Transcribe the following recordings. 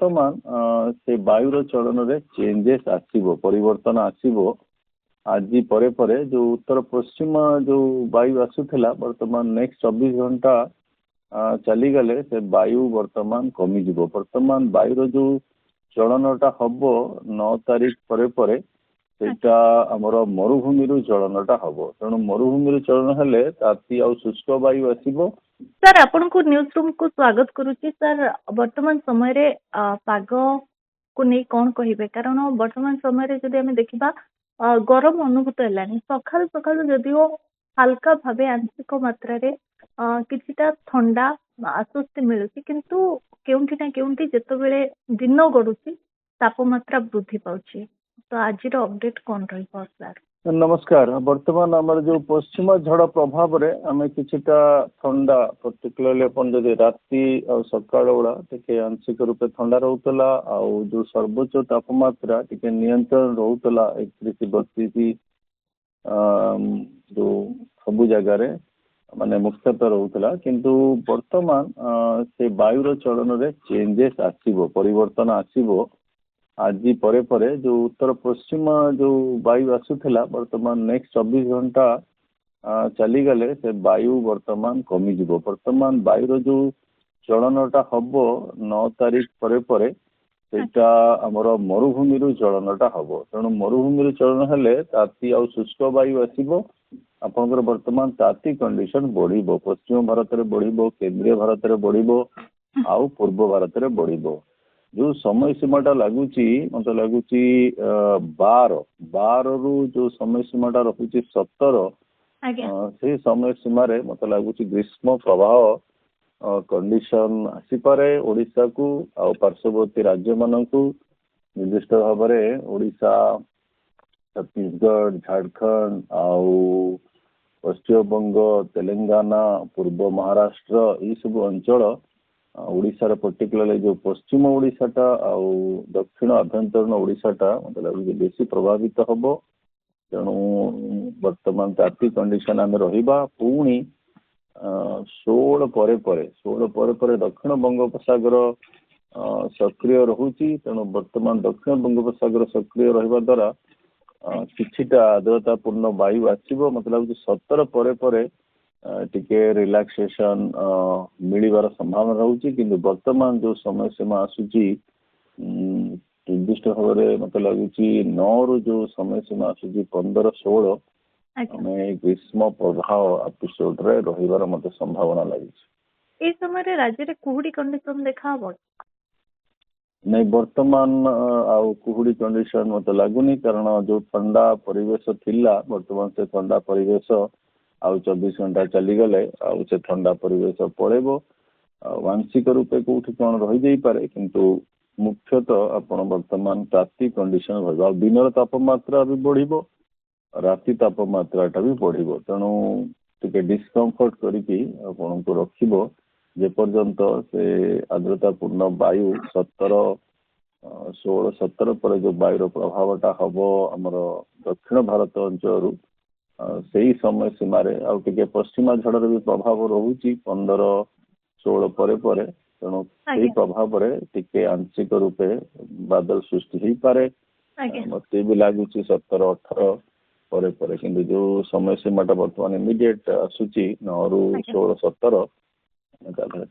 ବର୍ତ୍ତମାନ ସେ ବାୟୁର ଚଳନରେ ଚେଞ୍ଜେସ୍ ଆସିବ, ପରିବର୍ତ୍ତନ ଆସିବ। ଆଜି ପରେ ପରେ ଯୋଉ ଉତ୍ତର ପଶ୍ଚିମ ଯୋଉ ବାୟୁ ଆସୁଥିଲା ବର୍ତ୍ତମାନ ନେକ୍ସଟ 24 ଘଣ୍ଟା ଚାଲିଗଲେ ସେ ବାୟୁ ବର୍ତ୍ତମାନ କମିଯିବ। ବର୍ତ୍ତମାନ ବାୟୁର ଯୋଉ ଚଳନଟା ହବ 9 ତାରିଖ ପରେ ପରେ ସେଇଟା ଆମର ମରୁଭୂମିରୁ ଚଳନଟା ହବ। ତେଣୁ ମରୁଭୂମିରୁ ଚଳନ ହେଲେ ତାତି ଆଉ ଶୁଷ୍କ ବାୟୁ ଆସିବ। ସାର୍ ଆପଣଙ୍କୁ ନ୍ୟୁଜ ରୁମ୍ କୁ ସ୍ୱାଗତ କରୁଛି। ସାର୍ ବର୍ତ୍ତମାନ ସମୟରେ ପାଗକୁ ନେଇ କ'ଣ କହିବେ? କାରଣ ବର୍ତ୍ତମାନ ସମୟରେ ଯଦି ଆମେ ଦେଖିବା ଗରମ ଅନୁଭୂତ ହେଲାଣି। ସକାଳୁ ସକାଳୁ ଯଦିଓ ହାଲକା ଭାବେ ଆଂଶିକ ମାତ୍ରାରେ କିଛିଟା ଥଣ୍ଡା ଆଶ୍ୱସ୍ତି ମିଳୁଛି, କିନ୍ତୁ କେଉଁଠି ନା କେଉଁଠି ଯେତେବେଳେ ଦିନ ଗଡୁଛି ତାପମାତ୍ରା ବୃଦ୍ଧି ପାଉଛି। ତ ଆଜିର ଅପଡେଟ କ'ଣ ରହିବ ସାର୍? ନମସ୍କାର। ବର୍ତ୍ତମାନ ଆମର ଯୋଉ ପଶ୍ଚିମ ଝଡ଼ ପ୍ରଭାବରେ ଆମେ କିଛିଟା ଥଣ୍ଡା, ପର୍ଟିକୁଲାରଲି ଆପଣ ଯଦି ରାତି ଆଉ ସକାଳ ଗୁଡା ଟିକେ ଆଂଶିକ ରୂପେ ଥଣ୍ଡା ରହୁଥିଲା, ଆଉ ଯୋଉ ସର୍ବୋଚ୍ଚ ତାପମାତ୍ରା ଟିକେ ନିୟନ୍ତ୍ରଣ ରହୁଥିଲା 31-32 ଯୋଉ ସବୁ ଜାଗାରେ ମାନେ ମୁଖ୍ୟତଃ ରହୁଥିଲା। କିନ୍ତୁ ବର୍ତ୍ତମାନ ସେ ବାୟୁର ଚଳନରେ ଚେଞ୍ଜେସ୍ ଆସିବ, ପରିବର୍ତ୍ତନ ଆସିବ। ଆଜି ପରେ ପରେ ଯୋଉ ଉତ୍ତର ପଶ୍ଚିମ ଯୋଉ ବାୟୁ ଆସୁଥିଲା ବର୍ତ୍ତମାନ ନେକ୍ସଟ 24 ଘଣ୍ଟା ଚାଲିଗଲେ ସେ ବାୟୁ ବର୍ତ୍ତମାନ କମିଯିବ। ବର୍ତ୍ତମାନ ବାୟୁର ଯୋଉ ଚଳନଟା ହବ 9 ତାରିଖ ପରେ ପରେ ସେଇଟା ଆମର ମରୁଭୂମିରୁ ଚଳନଟା ହବ। ତେଣୁ ମରୁଭୂମିରୁ ଚଳନ ହେଲେ ତାତି ଆଉ ଶୁଷ୍କ ବାୟୁ ଆସିବ। ଆପଣଙ୍କର ବର୍ତ୍ତମାନ ତାତି କଣ୍ଡିସନ ବଢିବ। ପଶ୍ଚିମ ଭାରତରେ ବଢିବ, କେନ୍ଦ୍ରୀୟ ଭାରତରେ ବଢିବ, ଆଉ ପୂର୍ବ ଭାରତରେ ବଢିବ। ଯୋଉ ସମୟ ସୀମାଟା ଲାଗୁଛି ମତେ ଲାଗୁଛି 12ରୁ ଯୋଉ ସମୟ ସୀମାଟା ରହୁଛି 17 ସେଇ ସମୟ ସୀମାରେ ମତେ ଲାଗୁଛି ଗ୍ରୀଷ୍ମ ପ୍ରବାହ କଣ୍ଡିସନ ଆସିପାରେ ଓଡିଶାକୁ ଆଉ ପାର୍ଶ୍ୱବର୍ତ୍ତୀ ରାଜ୍ୟମାନଙ୍କୁ। ନିର୍ଦ୍ଦିଷ୍ଟ ଭାବରେ ଓଡିଶା, ଛତିଶଗଡ଼, ଝାଡଖଣ୍ଡ ଆଉ ପଶ୍ଚିମବଙ୍ଗ, ତେଲେଙ୍ଗାନା, ପୂର୍ବ ମହାରାଷ୍ଟ୍ର ଏଇ ସବୁ ଅଞ୍ଚଳ, ଓଡିଶାର ପର୍ଟିକୁଲାରଲି ଯୋଉ ପଶ୍ଚିମ ଓଡିଶାଟା ଆଉ ଦକ୍ଷିଣ ଆଭ୍ୟନ୍ତରୀଣ ଓଡିଶାଟା ମତେ ଲାଗୁଛି ବେଶୀ ପ୍ରଭାବିତ ହବ। ତେଣୁ ବର୍ତ୍ତମାନ ତାତି କଣ୍ଡିସନ ଆମେ ରହିବା। ପୁଣି 16 ପରେ ପରେ ଦକ୍ଷିଣ ବଙ୍ଗୋପସାଗର ସକ୍ରିୟ ରହୁଛି। ତେଣୁ ବର୍ତ୍ତମାନ ଦକ୍ଷିଣ ବଙ୍ଗୋପସାଗର ସକ୍ରିୟ ରହିବା ଦ୍ୱାରା କିଛିଟା ଆର୍ଦ୍ରତାପୂର୍ଣ୍ଣ ବାୟୁ ଆସିବ। ମତେ ଲାଗୁଛି 17 ପରେ ପରେ ଟିକେ ରିଲାକ୍ସେସନ ମିଳିବାର ସମ୍ଭାବନା ରହୁଛି। କିନ୍ତୁ ବର୍ତ୍ତମାନ ଯୋଉ ସମୟ ସୀମା ଆସୁଛି ନିର୍ଦ୍ଦିଷ୍ଟ ଭାବରେ ମତେ ଲାଗୁଛି 9ରୁ ଯୋଉ ସମୟ ସୀମା ଆସୁଛି 15-16 ଆମେ ଗ୍ରୀଷ୍ମ ପ୍ରବାହ ଏପିସୋଡରେ ରହିବାର ମତେ ସମ୍ଭାବନା ଲାଗୁଛି। এই ସମୟରେ ରାଜ୍ୟରେ କୁହୁଡି କଣ୍ଡିସନ ଦେଖାହବ? ନାଇଁ, ବର୍ତ୍ତମାନ ଆଉ କୁହୁଡି କଣ୍ଡିସନ ମତେ ଲାଗୁନି। କାରଣ ଯୋଉ ଥଣ୍ଡା ପରିବେଶ ଥିଲା ବର୍ତ୍ତମାନ ସେ ଥଣ୍ଡା ପରିବେଶ ଆଉ 24 ଘଣ୍ଟା ଚାଲିଗଲେ ଆଉ ସେ ଥଣ୍ଡା ପରିବେଶ ପଳେଇବ। ଆଉ ଆଂଶିକ ରୂପେ କୋଉଠି କ'ଣ ରହିଯାଇପାରେ, କିନ୍ତୁ ମୁଖ୍ୟତଃ ଆପଣ ବର୍ତ୍ତମାନ ତାତି କଣ୍ଡିସନ ରହିବ। ଆଉ ଦିନର ତାପମାତ୍ରା ବି ବଢିବ, ରାତି ତାପମାତ୍ରାଟା ବି ବଢିବ। ତେଣୁ ଟିକେ ଡିସକମ୍ଫର୍ଟ କରିକି ଆପଣଙ୍କୁ ରଖିବ ଯେପର୍ଯ୍ୟନ୍ତ ସେ ଆର୍ଦ୍ରତାପୂର୍ଣ୍ଣ ବାୟୁ 16-17 ପରେ ଯୋଉ ବାୟୁର ପ୍ରଭାବଟା ହବ ଆମର ଦକ୍ଷିଣ ଭାରତ ଅଞ୍ଚଳରୁ, ସେଇ ସମୟ ସୀମାରେ ଆଉ ଟିକେ ପଶ୍ଚିମା ଝଡର ବି ପ୍ରଭାବ ରହୁଛି 15-16 ପରେ ପରେ। ତେଣୁ ସେଇ ପ୍ରଭାବରେ ଟିକେ ଆଂଶିକ ରୂପେ ବାଦଲ ସୃଷ୍ଟି ହେଇପାରେ। ମତେ ବି ଲାଗୁଛି 17-18 ପରେ ପରେ। କିନ୍ତୁ ଯୋଉ ସମୟ ସୀମାଟା ବର୍ତ୍ତମାନ ଇମିଡିଏଟ ଆସୁଛି 9ରୁ 16-17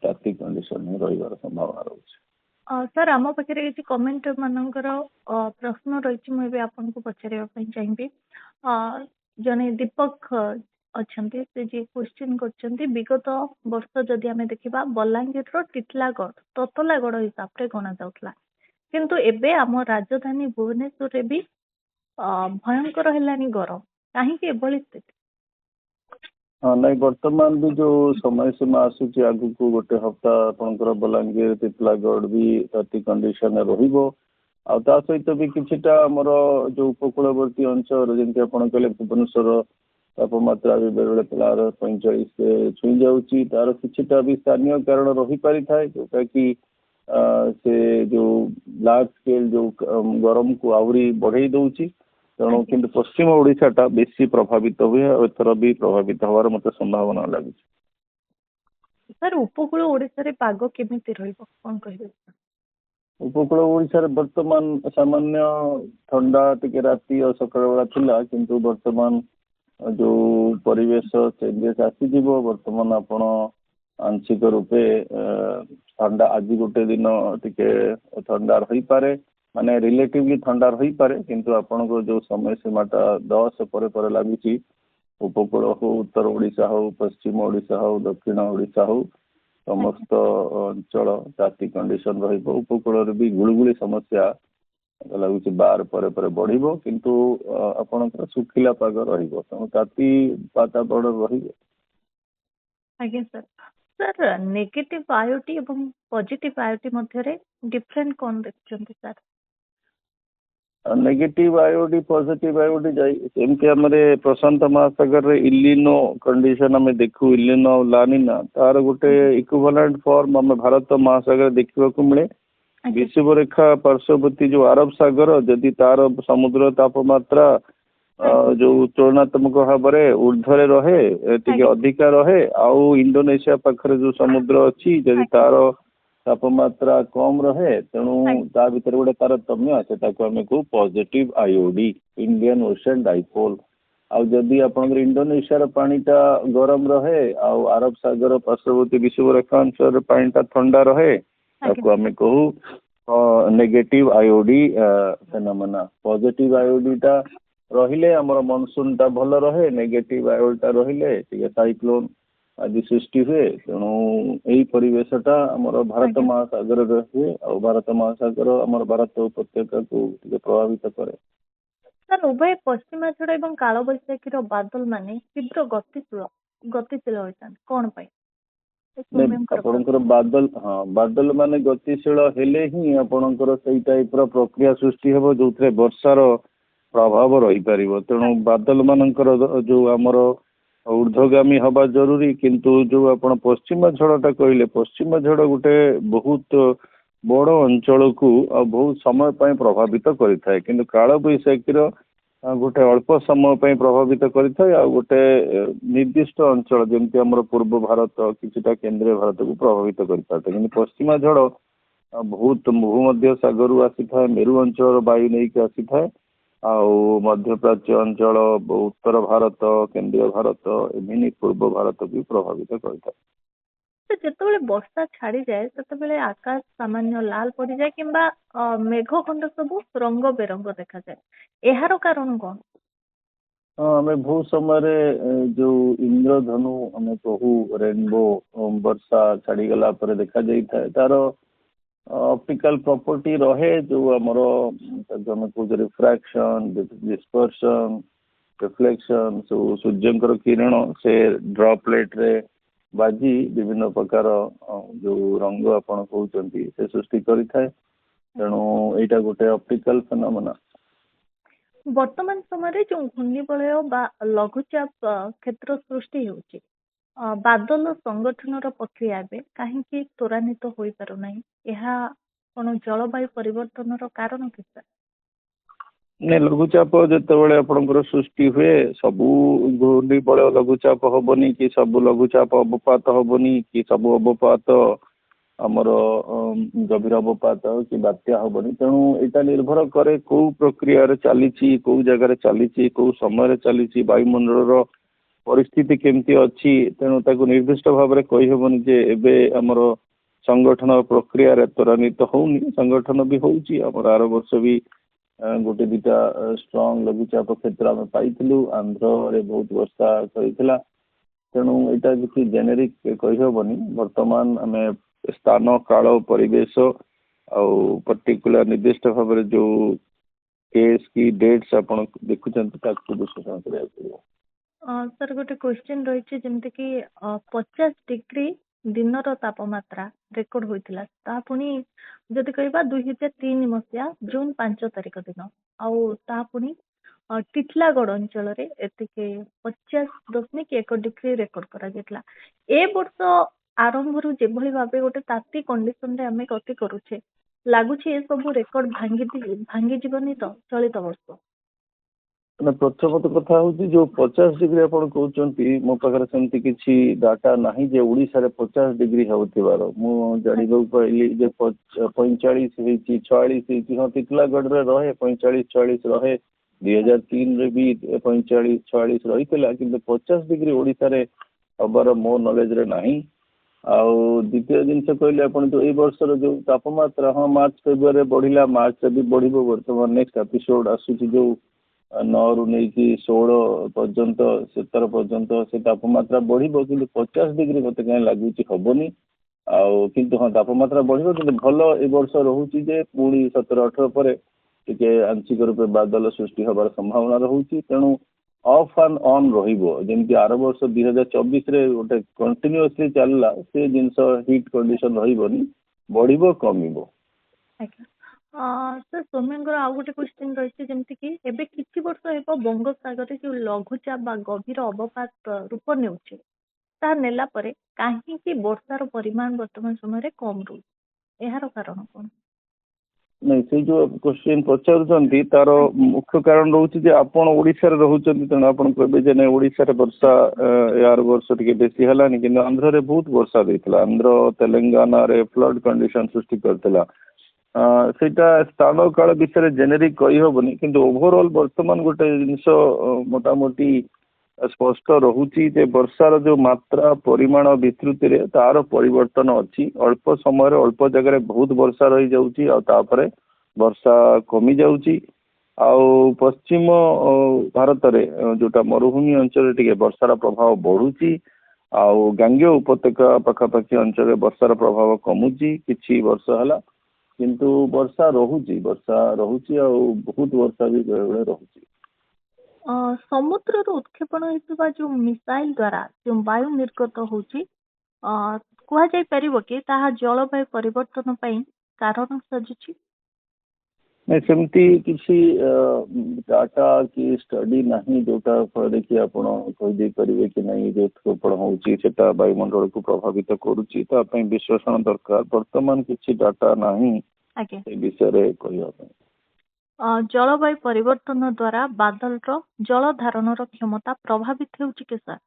ତାତି କଣ୍ଡିସନ ହିଁ ରହିବାର ସମ୍ଭାବନା ରହୁଛି। ସାର୍ ଆମ ପାଖରେ କିଛି କମେଣ୍ଟ ମାନଙ୍କର ପ୍ରଶ୍ନ ରହିଛି, ମୁଁ ଏବେ ଆପଣଙ୍କୁ ପଚାରିବା ପାଇଁ ଚାହିଁବି। ଜଣେ ଦୀପକ ଅଛନ୍ତି, ସେ ଯିଏ କ୍ୱେଶ୍ଚିନ୍ କରିଛନ୍ତି, ବିଗତ ବର୍ଷ ଯଦି ଆମେ ଦେଖିବା ବଲାଙ୍ଗୀରର ଟିଟଲାଗଡ଼ ତତଲାଗଡ଼ ହିସାବରେ ଗଣାଯାଉଥିଲା, କିନ୍ତୁ ଏବେ ଆମ ରାଜଧାନୀ ଭୁବନେଶ୍ୱରରେ ବି ଭୟଙ୍କର ହେଲାଣି ଗରମ। କାହିଁକି ଏଭଳି ସ୍ଥିତି? ନାଇଁ, ବର୍ତ୍ତମାନ ବି ଯୋଉ ସମୟ ସୀମା ଆସୁଛି ଆଗକୁ ଗୋଟେ ହପ୍ତା ଆପଣଙ୍କର ବଲାଙ୍ଗୀର, ଟିଟଲାଗଡ଼ ବି ତାତି କଣ୍ଡିସନରେ ରହିବ। ଆଉ ତା ସହିତ ବି କିଛିଟା ଆମର ଯୋଉ ଉପକୂଳବର୍ତ୍ତୀ ଅଞ୍ଚଳ ଯେମିତି ଆପଣ କହିଲେ ଭୁବନେଶ୍ୱର ତାପମାତ୍ରା ବି ବେଳେବେଳେ 45 ଛୁଇଁ ଯାଉଛି। ତାର କିଛିଟା ବି ସ୍ଥାନୀୟ କାରଣ ରହିପାରିଥାଏ, ଯୋଉଟା କି ସେ ଯୋଉ ଲାର୍ଜ ସ୍କେଲ ଯୋଉ ଗରମକୁ ଆହୁରି ବଢେଇ ଦଉଛି। ତେଣୁ କିନ୍ତୁ ପଶ୍ଚିମ ଓଡିଶାଟା ବେଶୀ ପ୍ରଭାବିତ ହୁଏ ଆଉ ଏଥର ବି ପ୍ରଭାବିତ ହବାର ମତେ ସମ୍ଭାବନା ଲାଗୁଛି। ସାର୍ ଉପକୂଳ ଓଡିଶାରେ ପାଗ କେମିତି ରହିବ କ'ଣ କହିବେ? ଉପକୂଳ ଓଡ଼ିଶାରେ ବର୍ତ୍ତମାନ ସାମାନ୍ୟ ଥଣ୍ଡା ଟିକେ ରାତି ଆଉ ସକାଳ ବେଳା ଥିଲା, କିନ୍ତୁ ବର୍ତ୍ତମାନ ଯୋଉ ପରିବେଶ ଚେଞ୍ଜେସ୍ ଆସିଯିବ, ବର୍ତ୍ତମାନ ଆପଣ ଆଂଶିକ ରୂପେ ଥଣ୍ଡା ଆଜି ଗୋଟେ ଦିନ ଟିକେ ଥଣ୍ଡା ରହିପାରେ, ମାନେ ରିଲେଟିଭଲି ଥଣ୍ଡା ରହିପାରେ, କିନ୍ତୁ ଆପଣଙ୍କ ଯୋଉ ସମୟ ସୀମାଟା 10 ପରେ ପରେ ଲାଗୁଛି, ଉପକୂଳ ହଉ, ଉତ୍ତର ଓଡ଼ିଶା ହଉ, ପଶ୍ଚିମ ଓଡ଼ିଶା ହଉ, ଦକ୍ଷିଣ ଓଡ଼ିଶା ହଉ, ସମସ୍ତ ଅଞ୍ଚଳ ତାତି କଣ୍ଡିସନ ରହିବ। ଉପକୂଳରେ ବି ଗୁଳୁଗୁଳି ସମସ୍ୟା ଲାଗୁଛି 12 ପରେ ପରେ ବଢିବ, କିନ୍ତୁ ଆପଣଙ୍କର ଶୁଖିଲା ପାଗ ରହିବ, ତେଣୁ ତାତି ବାତାବରଣ ରହିବ। ଆଜ୍ଞା ସାର୍। ସାର୍ ନେଗେଟିଭ ଆଇଓଟି ଏବଂ ପଜିଟିଭ ଆଇଓଟି ମଧ୍ୟରେ ଡିଫରେଣ୍ଟ କଣ ଦେଖୁଛନ୍ତି sir? Negative IOD positive IOD ଯେମିତି ଆମର ପ୍ରଶାନ୍ତ ମହାସାଗରରେ ଇଲିନୋ କଣ୍ଡିସନ ଆମେ ଦେଖୁ, ଇଲିନୋ ଆଉ ଲାନିନା, ତାର ଗୋଟେ ଇକ୍ୱିଭାଲେଣ୍ଟ ଫର୍ମ ଆମେ ଭାରତ ମହାସାଗରରେ ଦେଖିବାକୁ ମିଳେ। ବିଷୁବରେଖା ପାର୍ଶ୍ୱବର୍ତ୍ତୀ ଯୋଉ ଆରବ ସାଗର, ଯଦି ତାର ସମୁଦ୍ର ତାପମାତ୍ରା ଯୋଉ ତୁଳନାତ୍ମକ ଭାବରେ ଉର୍ଦ୍ଧ୍ୱରେ ରହେ, ଟିକେ ଅଧିକା ରହେ, ଆଉ ଇଣ୍ଡୋନେସିଆ ପାଖରେ ଯୋଉ ସମୁଦ୍ର ଅଛି ଯଦି ତାର ତାପମାତ୍ରା କମ ରହେ, ତେଣୁ ତା ଭିତରେ ଗୋଟେ ତାରତମ୍ୟ, ସେଟାକୁ ଆମେ କହୁ positive IOD, Indian ocean dipole. ଆଉ ଯଦି ଆପଣଙ୍କର ଇଣ୍ଡୋନେସିଆର ପାଣିଟା ଗରମ ରହେ ଆଉ ଆରବ ସାଗର ପାର୍ଶ୍ୱବର୍ତ୍ତୀ ବିଷୁବରେଖା ଅଞ୍ଚଳରେ ପାଣିଟା ଥଣ୍ଡା ରହେ, ତାକୁ ଆମେ କହୁ negative IOD phenomena. Positive IOD ଟା ରହିଲେ ଆମର ମନସୁନ ଟା ଭଲ ରହେ, ନେଗେଟିଭ ଆଇଓଡି ଟା ରହିଲେ ଟିକେ ସାଇକ୍ଲୋନ ଆଜି ସୃଷ୍ଟି ହୁଏ। ତେଣୁ ଏଇ ପରିବେଶଟା ଆମର ଭାରତ ମହାସାଗରରେ ହୁଏ, ଆଉ ଭାରତ ମହାସାଗର ଆମର ଭାରତ ଉପତ୍ୟକାକୁ ଟିକେ ପ୍ରଭାବିତ କରେ। ସାର୍ ଉଭୟ ପଶ୍ଚିମାଞ୍ଚଳ ଏବଂ କାଳବୈଶାଖୀର ବାଦଲ ମାନେ ତୀବ୍ର ଗତିଶୀଳ ହୋଇଥାନ୍ତି, କଣ ପାଇଁ? ଆପଣଙ୍କର ବାଦଲ ମାନେ ଗତିଶୀଳ ହେଲେ ହିଁ ଆପଣଙ୍କର ସେଇ ଟାଇପର ପ୍ରକ୍ରିୟା ସୃଷ୍ଟି ହେବ ଯୋଉଥିରେ ବର୍ଷାର ପ୍ରଭାବ ରହିପାରିବ। ତେଣୁ ବାଦଲ ମାନଙ୍କର ଯୋଉ ଆମର ଊର୍ଦ୍ଧ୍ୱଗାମୀ ହବା ଜରୁରୀ, କିନ୍ତୁ ଯୋଉ ଆପଣ ପଶ୍ଚିମ ଝଡ଼ଟା କହିଲେ, ପଶ୍ଚିମ ଝଡ଼ ଗୋଟେ ବହୁତ ବଡ ଅଞ୍ଚଳକୁ ଆଉ ବହୁତ ସମୟ ପାଇଁ ପ୍ରଭାବିତ କରିଥାଏ, କିନ୍ତୁ କାଳବୈଶାଖୀର ଗୋଟେ ଅଳ୍ପ ସମୟ ପାଇଁ ପ୍ରଭାବିତ କରିଥାଏ, ଆଉ ଗୋଟେ ନିର୍ଦ୍ଦିଷ୍ଟ ଅଞ୍ଚଳ ଯେମିତି ଆମର ପୂର୍ବ ଭାରତ, କିଛିଟା କେନ୍ଦ୍ରୀୟ ଭାରତକୁ ପ୍ରଭାବିତ କରିପାରିଥାଏ। କିନ୍ତୁ ପଶ୍ଚିମା ଝଡ଼ ବହୁତ ଭୂମଧ୍ୟ ସାଗରରୁ ଆସିଥାଏ, ମେରୁ ଅଞ୍ଚଳର ବାୟୁ ନେଇକି ଆସିଥାଏ, ଆଉ ମଧ୍ୟପ୍ରାଚ୍ୟ ଅଞ୍ଚଳ, ଉତ୍ତର ଭାରତ, କେନ୍ଦ୍ରୀୟ ଭାରତ, ଏମିତି ପୂର୍ବ ଭାରତକୁ ବି ପ୍ରଭାବିତ କରିଥାଏ। ଯେତେବେଳେ ବର୍ଷା ଛାଡିଯାଏ ସେତେବେଳେ ଆକାଶ ସାମାନ୍ୟ ଲାଲ ପଡିଯାଏ କିମ୍ବା ମେଘ ଖଣ୍ଡ ସବୁ ରଙ୍ଗ ବେରଙ୍ଗ ଦେଖାଯାଏ, ଏହାର କାରଣ କଣ? ଆମେ ବହୁତ ସମୟରେ ଯୋଉ ଇନ୍ଦ୍ରଧନୁ ଆମେ କହୁ, ରେନବୋ ବର୍ଷା ଛାଡିଗଲା ପରେ ଦେଖାଯାଇଥାଏ, ତାର ଅପ୍ଟିକାଲ ପ୍ରପର୍ଟି ରହେ, ଯୋଉ ଆମର ଆମେ କହୁଛେ ରିଫ୍ରାକ୍ସନ, ଡିସ୍ପର୍ସନ, ରିଫ୍ଲେକ୍ସନ, ସବୁ ସୂର୍ଯ୍ୟଙ୍କର କିରଣ ସେ ଡ୍ରପଲେଟରେ ବାଜି ବିଭିନ୍ନ ପ୍ରକାର ଯୋଉ ରଙ୍ଗ ଆପଣ କହୁଛନ୍ତି ସେ ସୃଷ୍ଟି କରିଥାଏ। ତେଣୁ ଏଇଟା ଗୋଟେ ଅପ୍ଟିକାଲ ଫେନୋମେନା। ବର୍ତ୍ତମାନ ସମୟରେ ଯୋଉ ଘୂର୍ଣ୍ଣିବଳୟ ବା ଲଘୁଚାପ କ୍ଷେତ୍ର ସୃଷ୍ଟି ହେଉଛି, ବାଦଲ ସଂଗଠନର ପ୍ରକ୍ରିୟା ଏବେ କାହିଁକି ତ୍ୱରାନ୍ୱିତ ହୋଇପାରୁନାହିଁ? ଏହା କଣ ଜଳବାୟୁ ପରିବର୍ତ୍ତନର କାରଣ କି ସାର୍? ଲଘୁଚାପ ଯେତେବେଳେ ଆପଣଙ୍କର ସୃଷ୍ଟି ହୁଏ, ସବୁ ଘୂର୍ଣ୍ଣିବଳୟ ଲଘୁଚାପ ହବନି, କି ସବୁ ଲଘୁଚାପ ଅବପାତ ହବନି, କି ସବୁ ଅବପାତ ଆମର ଗଭୀର ଅବପାତ କି ବାତ୍ୟା ହବନି। ତେଣୁ ଏଇଟା ନିର୍ଭର କରେ କୋଉ ପ୍ରକ୍ରିୟାରେ ଚାଲିଛି, କୋଉ ଜାଗାରେ ଚାଲିଛି, କୋଉ ସମୟରେ ଚାଲିଛି, ବାୟୁମଣ୍ଡଳର ପରିସ୍ଥିତି କେମିତି ଅଛି। ତେଣୁ ତାକୁ ନିର୍ଦ୍ଦିଷ୍ଟ ଭାବରେ କହିହେବନି ଯେ ଏବେ ଆମର ସଂଗଠନ ପ୍ରକ୍ରିୟାରେ ତ୍ୱରାନ୍ୱିତ ହଉନି, ସଂଗଠନ ବି ହଉଛି। ଆମର ଆର ବର୍ଷ ବି ଗୋଟେ ଦିଟା ଷ୍ଟ୍ରଙ୍ଗ ଲଘୁଚାପ କ୍ଷେତ୍ର ଆମେ ପାଇଥିଲୁ, ଆନ୍ଧ୍ରରେ ବହୁତ ବର୍ଷା କରିଥିଲା। ତେଣୁ ଏଇଟା କିଛି ଜେନେରିକ କହିହେବନି। ବର୍ତ୍ତମାନ ଆମେ ସ୍ଥାନ, କାଳ, ପରିବେଶ ଆଉ ପର୍ଟିକୁଲାର ନିର୍ଦ୍ଦିଷ୍ଟ ଭାବରେ ଯୋଉ କେସ୍ କି ଡେଟ୍ସ ଆପଣ ଦେଖୁଛନ୍ତି ତାକୁ ବିଶ୍ଳେଷଣ କରିବାକୁ ପଡ଼ିବ। ସାର୍ ଗୋଟେ କ୍ୱେଶ୍ଚିନ୍ ରହିଛି, ଯେମିତି କି 50 ଡିଗ୍ରୀ ଦିନର ତାପମାତ୍ରା ରେକର୍ଡ ହୋଇଥିଲା, ତାହା ପୁଣି ଯଦି କହିବା 2003 ମସିହା ଜୁନ 5 ତାରିଖ ଦିନ, ଆଉ ତାହା ପୁଣି ଟିଟଲାଗଡ଼ ଅଞ୍ଚଳରେ ଏତିକି 50.1 ଡିଗ୍ରୀ ରେକର୍ଡ କରାଯାଇଥିଲା। ଏ ବର୍ଷ ଆରମ୍ଭରୁ ଯେଭଳି ଭାବେ ଗୋଟେ ତାତି କଣ୍ଡିସନରେ ଆମେ ଗତି କରୁଛେ, ଲାଗୁଛି ଏସବୁ ରେକର୍ଡ ଭାଙ୍ଗିଯିବନି ତ ଚଳିତ ବର୍ଷ? ना प्रथमत कथा हूँ जो 50 डिग्री आप कहते मो पाखे सेमती किसी डाटा नहीं जे ओडिशा रे 50 डिग्री होतिबार मु जानिबा पाइली जे 45 होईची 46 होईची हाँ टिटलागढ़ रे रहे 45 46 रहे 2003 रे भी 45 46 रही किंतु 50 डिग्री ओडिशा रे हबार मो नॉलेज रे नहीं। आउ द्वितीय जिनस कहले अपन जो ए वर्षर जो तापमात्रा हाँ मार्च फेब्रुआरी बढ़िला मार्च भी बढ़िबो वर्तमान नेक्स्ट एपिसोड आसुची जो 9 रु नहीं 16 पर्यंत 17 पर्यंत से तापमात्रा बढ़िबो कि 50 डिग्री मत कहीं लगुच हेनी किंतु हाँ तापमात्रा बढ़िबो कि भल ए वर्ष रोचे जे पुणी 17 18 पर टिके आंशिक रूप बादल सृष्टि हबार संभावना रोचे तेणु ऑफ एंड ऑन रही आर वर्ष 2024 रे गोटे कंटिन्यूअसली चलला से जिनस हिट कंडीशन रही बढ़िबो कमिबो। सर सौम्यंकर आउ गोटे क्वेश्चन रही जमती कि एबे किछि वर्ष हेबो बंगोपसागर जो लघुचाप बा गभीर अवपात रूप नेउछि ता नेला परे काहेकि वर्षार परिमाण वर्तमान समय रे कम रही एहार कारण कोन? नहीं से जो क्वेश्चन पचार तार मुख्य कारण रोचे जे आपण ओडिशा रे रहउछन्ती तेणु आपण कहबे जे नहीं ओडिशा रे वर्षा यार वर्ष टिके बेसी हलानी कि आंध्र रे बहुत वर्षा देइतला आंध्र तेलंगाना रे फ्लड कंडीशन सृष्टि करतला सेटा स्थान काल विषय जेनेरिक कही हबनी किंतु ओवरऑल वर्तमान गोटे जिनस मोटामोटी स्पष्ट रहुची जे वर्षार जो मात्रा परिमाण विस्तृति रे तार परिवर्तन अच्छी अल्प समय अल्प जगह बहुत वर्षा रही जाउची आ तापरे वर्षा कमी जाउची आउ पश्चिम भारत रे जोटा मरुभूमि अंचल टिके वर्षार प्रभाव बढ़ुची आउ गांगेय उपत्यका पाखापाखि अंचल वर्षार प्रभाव कमुची किछि वर्ष हला किंतु वर्षा रहुची आ बहुत वर्षा भी बेले रहुची। समुद्र उत्क्षेपण होता जो मिसाइल द्वारा जो वायु निर्गत होची कह जाई परिबो कि ताहा जलवायु परिवर्तन पई कारण सजुची? नहीं सेमती किसी डाटा की स्टडी नहीं जोटा फल कि आप कहीदे पारे कि नहीं जो उत्क्षेपण होता वायुमंडल को प्रभावित करुच्ची विश्लेषण दरकार वर्तमान किसी डाटा नहीं विषय कह। जलवायु परिवर्तन द्वारा बादल जल धारण क्षमता प्रभावित होउची के सर?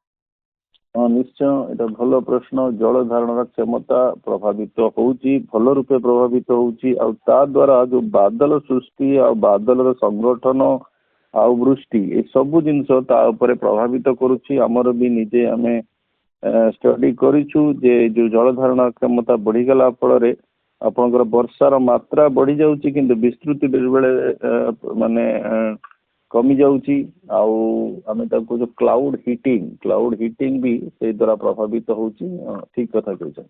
हाँ निश्चय एटा भल प्रश्न जल धारण क्षमता प्रभावित होउची भल रूपे प्रभावित होउची आ ता द्वारा जो बादल सृष्टि आ बादल संगठन आ वृष्टि ए सब जिनस ता ऊपर प्रभावित करुच्ची आमर भी निजे आमे स्टडी करिछु जे जो जल धारण क्षमता बढ़ी गला फल आपनकर वर्षार मात्रा बढ़ी जाउची किंतु विस्तृति बेले माने कमी जाउची आउ आमे ताको जो क्लाउड हीटिंग भी से द्वारा प्रभावित होउची ठीक कथा कहछ।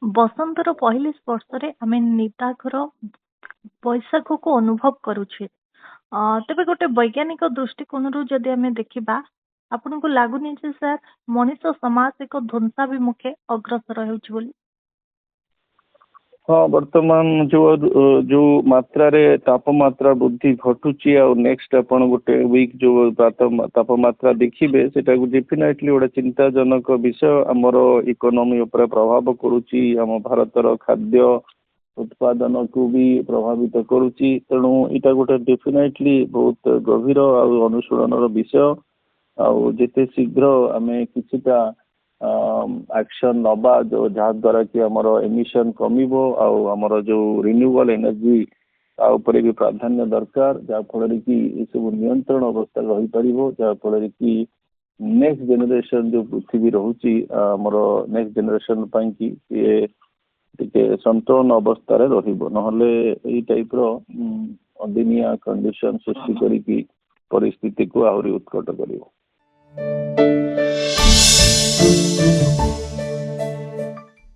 बसंतर पहले स्पर्श रे आमे निताघर बैसाख को अनुभव करूछे तबे गोटे वैज्ञानिक दृष्टिकोण रु जदि आमे देखिबा आपन को लागुनी जे सर मनुष्य समाज एक ध्वंसाभिमुखे अग्रसर हेउची बोली? हाँ वर्तमान जो मात्रा रे तापमात्रा वृद्धि घटुची आ नेक्स्ट अपन गोटे वीक जो तापमात्रा देखिबे सेटा डेफिनेटली गोटे चिंताजनक विषय हमर इकोनॉमी ऊपर प्रभाव करूची हम भारतर खाद्य उत्पादन को भी प्रभावित करूची तेणु इटा गोटे डेफिनेटली बहुत गभीर आ अनुशूलनर विषय आ जेते शीघ्र आमे किछिटा एक्शन नबा जो जहाँ द्वारा कि हमर एमिशन कमिबो आमर जो रिन्यूएबल एनर्जी ऊपर भी प्राधान्य दरकार जहाँ फल कि ये सब नियंत्रण अवस्था रही पारिबो जहाँ फल कि नेक्स्ट जेनेरेशन जो पृथ्वी रोची हमर नेक्स्ट जेनेरेशन पई कि ये टिके संतुलन अवस्था रे रहिबो नहले एई टाइप रो अदिनिया कंडीशन सृष्टि करी कि परिस्थिति को आहुरी उत्कट करिवो।